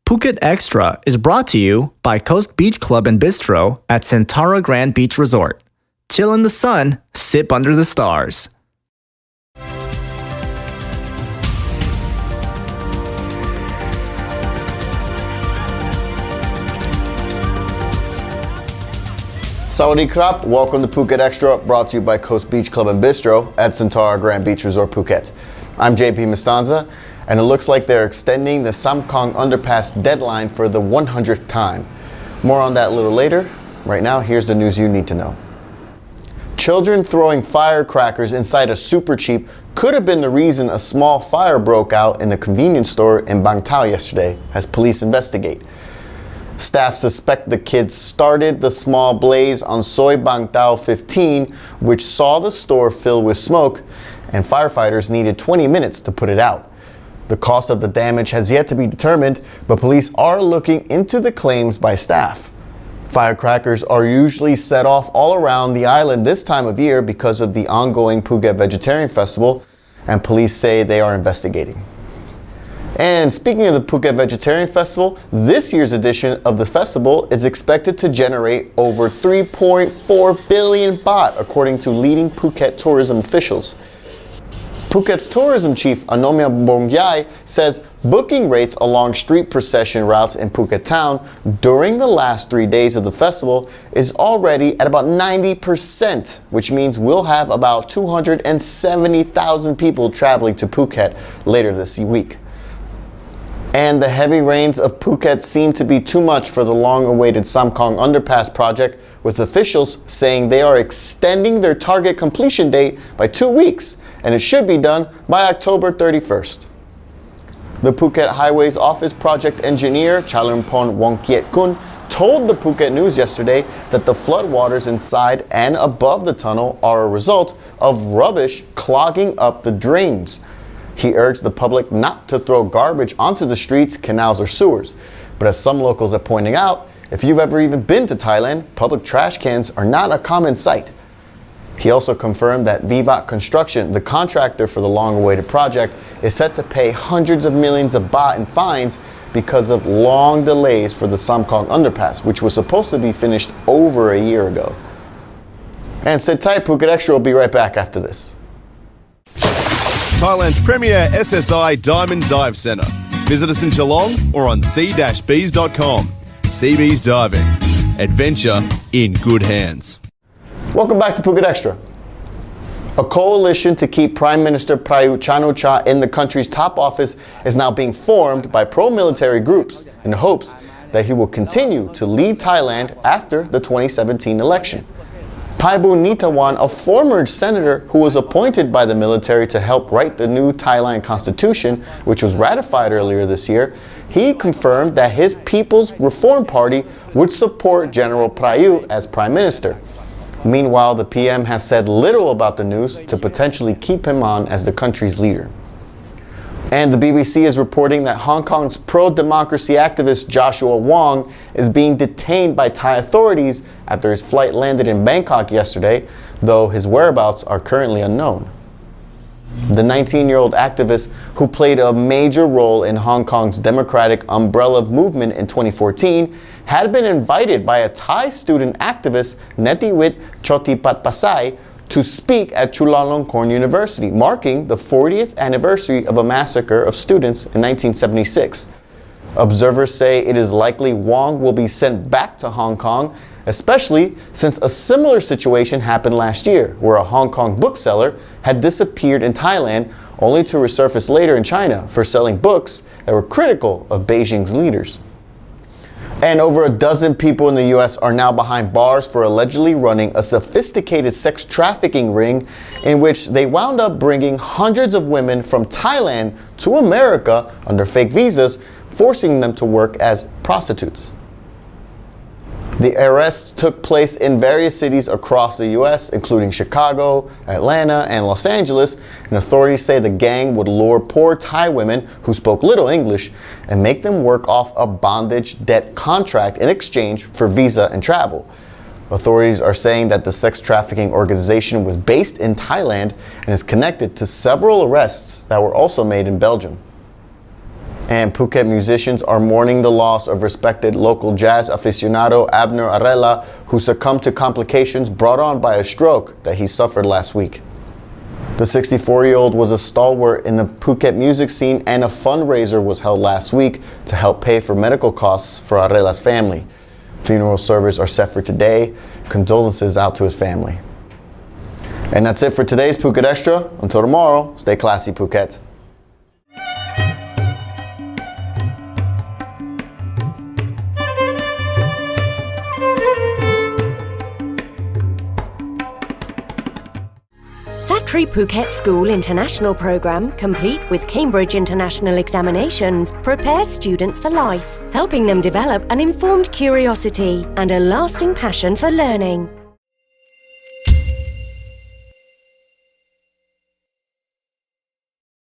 Phuket Extra is brought to you by Coast Beach Club and Bistro at XTRA Grand Beach Resort. Chill in the sun, sip under the stars. Sawadee krap, welcome to Phuket Extra, brought to you by Coast Beach Club and Bistro at XTRA Grand Beach Resort, Phuket. I'm JP Mastanza, and it looks like they're extending the Kong Underpass deadline for the 100th time. More on that a little later. Right now, here's the news you need to know. Children throwing firecrackers inside a super cheap could have been the reason a small fire broke out in a convenience store in Bang Tao yesterday, as police investigate. Staff suspect the kids started the small blaze on Soi Bang Tao 15, which saw the store fill with smoke, and firefighters needed 20 minutes to put it out. The cost of the damage has yet to be determined, but police are looking into the claims by staff. Firecrackers are usually set off all around the island this time of year because of the ongoing Phuket Vegetarian Festival, and police say they are investigating. And speaking of the Phuket Vegetarian Festival, this year's edition of the festival is expected to generate over 3.4 billion baht, according to leading Phuket tourism officials. Phuket's tourism chief, Anomia Bongyai, says booking rates along street procession routes in Phuket town during the last 3 days of the festival is already at about 90%, which means we'll have about 270,000 people traveling to Phuket later this week. And the heavy rains of Phuket seem to be too much for the long-awaited Kong Underpass project, with officials saying they are extending their target completion date by 2 weeks, and it should be done by October 31st. The Phuket Highways Office project engineer, Chalermpon Wongkietkun, told the Phuket News yesterday that the floodwaters inside and above the tunnel are a result of rubbish clogging up the drains. He urged the public not to throw garbage onto the streets, canals, or sewers. But as some locals are pointing out, if you've ever even been to Thailand, public trash cans are not a common sight. He also confirmed that Vivat Construction, the contractor for the long-awaited project, is set to pay hundreds of millions of baht in fines because of long delays for the Kong Underpass, which was supposed to be finished over a year ago. And sit tight, Phuket Extra will be right back after this. Thailand's premier SSI Diamond Dive Centre. Visit us in Geelong or on c-bees.com. Seabees Diving. Adventure in good hands. Welcome back to Phuket Extra. A coalition to keep Prime Minister Prayut Chan-o-cha in the country's top office is now being formed by pro-military groups in hopes that he will continue to lead Thailand after the 2017 election. Paibu Nitawan, a former senator who was appointed by the military to help write the new Thailand constitution, which was ratified earlier this year, he confirmed that his People's Reform Party would support General Prayut as prime minister. Meanwhile, the PM has said little about the news to potentially keep him on as the country's leader. And the BBC is reporting that Hong Kong's pro-democracy activist Joshua Wong is being detained by Thai authorities after his flight landed in Bangkok yesterday, though his whereabouts are currently unknown. The 19-year-old activist, who played a major role in Hong Kong's democratic umbrella movement in 2014, had been invited by a Thai student activist, Netiwit Chotipatpasai, to speak at Chulalongkorn University, marking the 40th anniversary of a massacre of students in 1976. Observers say it is likely Wong will be sent back to Hong Kong, especially since a similar situation happened last year, where a Hong Kong bookseller had disappeared in Thailand, only to resurface later in China for selling books that were critical of Beijing's leaders. And over a dozen people in the US are now behind bars for allegedly running a sophisticated sex trafficking ring in which they wound up bringing hundreds of women from Thailand to America under fake visas, forcing them to work as prostitutes. The arrests took place in various cities across the US, including Chicago, Atlanta, and Los Angeles, and authorities say the gang would lure poor Thai women who spoke little English and make them work off a bondage debt contract in exchange for visa and travel. Authorities are saying that the sex trafficking organization was based in Thailand and is connected to several arrests that were also made in Belgium. And Phuket musicians are mourning the loss of respected local jazz aficionado Abner Arela, who succumbed to complications brought on by a stroke that he suffered last week. The 64-year-old was a stalwart in the Phuket music scene, and a fundraiser was held last week to help pay for medical costs for Arela's family. Funeral services are set for today. Condolences out to his family. And that's it for today's Phuket Extra. Until tomorrow, stay classy, Phuket. XTRA Phuket School International Programme, complete with Cambridge International Examinations, prepares students for life, helping them develop an informed curiosity and a lasting passion for learning.